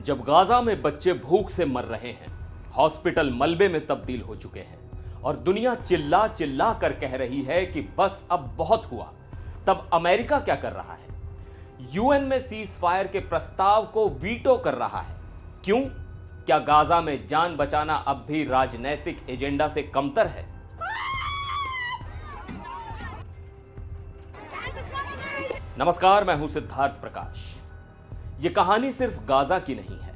जब गाजा में बच्चे भूख से मर रहे हैं, हॉस्पिटल मलबे में तब्दील हो चुके हैं और दुनिया चिल्ला चिल्ला कर कह रही है कि बस अब बहुत हुआ, तब अमेरिका क्या कर रहा है? यूएन में सीज फायर के प्रस्ताव को वीटो कर रहा है। क्यों? क्या गाजा में जान बचाना अब भी राजनैतिक एजेंडा से कमतर है? नमस्कार, मैं हूं सिद्धार्थ प्रकाश। यह कहानी सिर्फ गाजा की नहीं है,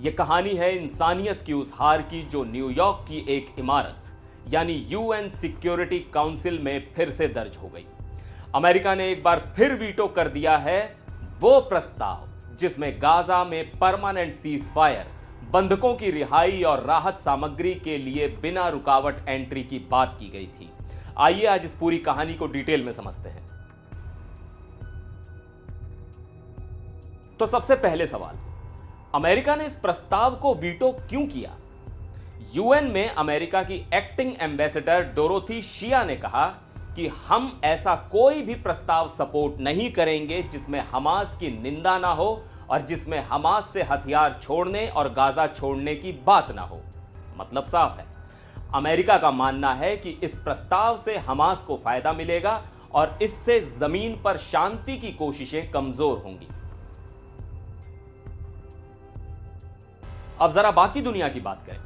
यह कहानी है इंसानियत की उस हार की जो न्यूयॉर्क की एक इमारत यानी यूएन सिक्योरिटी काउंसिल में फिर से दर्ज हो गई। अमेरिका ने एक बार फिर वीटो कर दिया है वो प्रस्ताव जिसमें गाजा में परमानेंट सीज फायर, बंधकों की रिहाई और राहत सामग्री के लिए बिना रुकावट एंट्री की बात की गई थी। आइए आज इस पूरी कहानी को डिटेल में समझते हैं। तो सबसे पहले सवाल, अमेरिका ने इस प्रस्ताव को वीटो क्यों किया? यूएन में अमेरिका की एक्टिंग एम्बेसडर डोरोथी शिया ने कहा कि हम ऐसा कोई भी प्रस्ताव सपोर्ट नहीं करेंगे जिसमें हमास की निंदा ना हो और जिसमें हमास से हथियार छोड़ने और गाजा छोड़ने की बात ना हो। मतलब साफ है, अमेरिका का मानना है कि इस प्रस्ताव से हमास को फायदा मिलेगा और इससे जमीन पर शांति की कोशिशें कमजोर होंगी। अब जरा बाकी दुनिया की बात करें।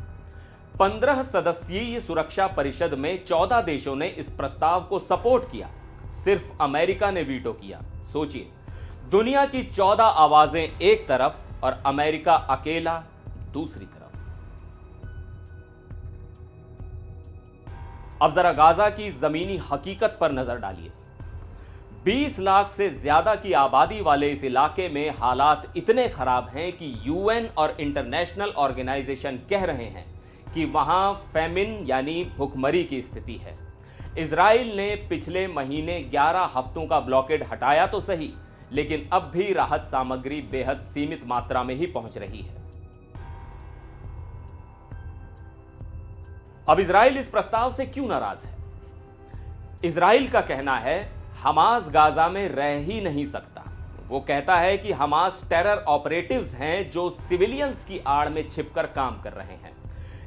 15 सदस्यीय सुरक्षा परिषद में 14 देशों ने इस प्रस्ताव को सपोर्ट किया, सिर्फ अमेरिका ने वीटो किया। सोचिए, दुनिया की 14 आवाजें एक तरफ और अमेरिका अकेला दूसरी तरफ। अब जरा गाजा की जमीनी हकीकत पर नजर डालिए। 20 लाख से ज्यादा की आबादी वाले इस इलाके में हालात इतने खराब हैं कि यूएन और इंटरनेशनल ऑर्गेनाइजेशन कह रहे हैं कि वहां फेमिन यानी भुखमरी की स्थिति है। इजराइल ने पिछले महीने 11 हफ्तों का ब्लॉकेड हटाया तो सही, लेकिन अब भी राहत सामग्री बेहद सीमित मात्रा में ही पहुंच रही है। अब इजराइल इस प्रस्ताव से क्यों नाराज है? इजराइल का कहना है हमास गाजा में रह ही नहीं सकता। वो कहता है कि हमास टेरर ऑपरेटिव्स हैं जो सिविलियंस की आड़ में छिपकर काम कर रहे हैं।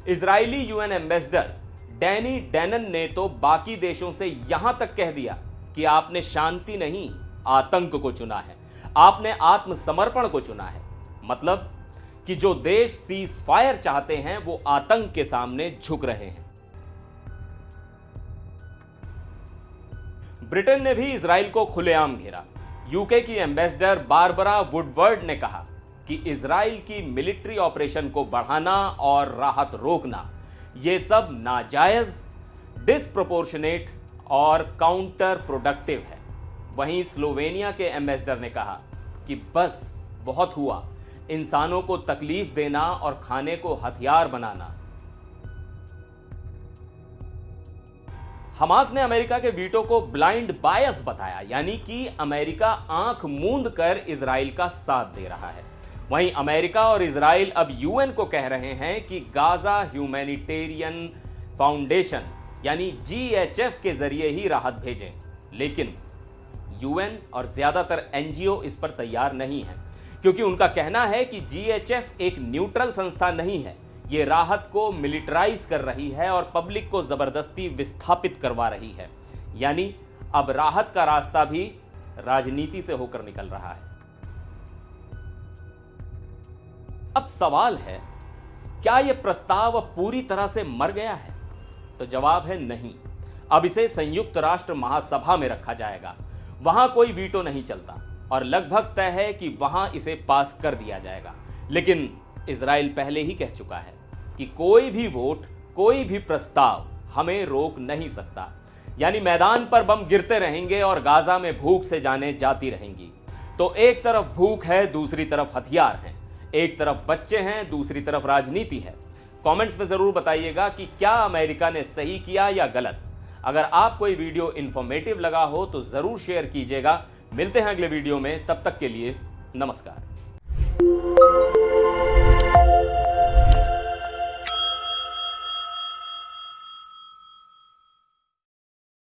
Israeli UN ambassador Danny Danon ने तो बाकी देशों से यहां तक कह दिया कि आपने शांति नहीं, आतंक को चुना है, आपने आत्मसमर्पण को चुना है। मतलब कि जो देश सीज फायर चाहते हैं वो आतंक के सामने झुक रहे हैं। ब्रिटेन ने भी इजराइल को खुलेआम घेरा। यूके की एम्बेसडर बारबरा वुडवर्ड ने कहा कि इजराइल की मिलिट्री ऑपरेशन को बढ़ाना और राहत रोकना यह सब नाजायज, डिस्प्रोपोर्शनेट और काउंटर प्रोडक्टिव है। वहीं स्लोवेनिया के एम्बेसडर ने कहा कि बस बहुत हुआ, इंसानों को तकलीफ देना और खाने को हथियार बनाना। हमास ने अमेरिका के वीटो को ब्लाइंड बायस बताया, यानी कि अमेरिका आंख मूंद कर इजराइल का साथ दे रहा है। वहीं अमेरिका और इजराइल अब यूएन को कह रहे हैं कि गाजा ह्यूमैनिटेरियन फाउंडेशन यानी जीएचएफ के जरिए ही राहत भेजें, लेकिन यूएन और ज्यादातर एनजीओ इस पर तैयार नहीं है, क्योंकि उनका कहना है कि जीएचएफ एक न्यूट्रल संस्था नहीं है। ये राहत को मिलिटराइज कर रही है और पब्लिक को जबरदस्ती विस्थापित करवा रही है। यानी अब राहत का रास्ता भी राजनीति से होकर निकल रहा है। अब सवाल है, क्या यह प्रस्ताव अब पूरी तरह से मर गया है? तो जवाब है नहीं। अब इसे संयुक्त राष्ट्र महासभा में रखा जाएगा। वहां कोई वीटो नहीं चलता और लगभग तय है कि वहां इसे पास कर दिया जाएगा। लेकिन इजराइल पहले ही कह चुका है कि कोई भी वोट, कोई भी प्रस्ताव हमें रोक नहीं सकता। यानी मैदान पर बम गिरते रहेंगे और गाजा में भूख से जानें जाती रहेंगी। तो एक तरफ भूख है, दूसरी तरफ हथियार हैं, एक तरफ बच्चे हैं, दूसरी तरफ राजनीति है। कमेंट्स में जरूर बताइएगा कि क्या अमेरिका ने सही किया या गलत। अगर आपको ये वीडियो इंफॉर्मेटिव लगा हो तो जरूर शेयर कीजिएगा। मिलते हैं अगले वीडियो में, तब तक के लिए नमस्कार।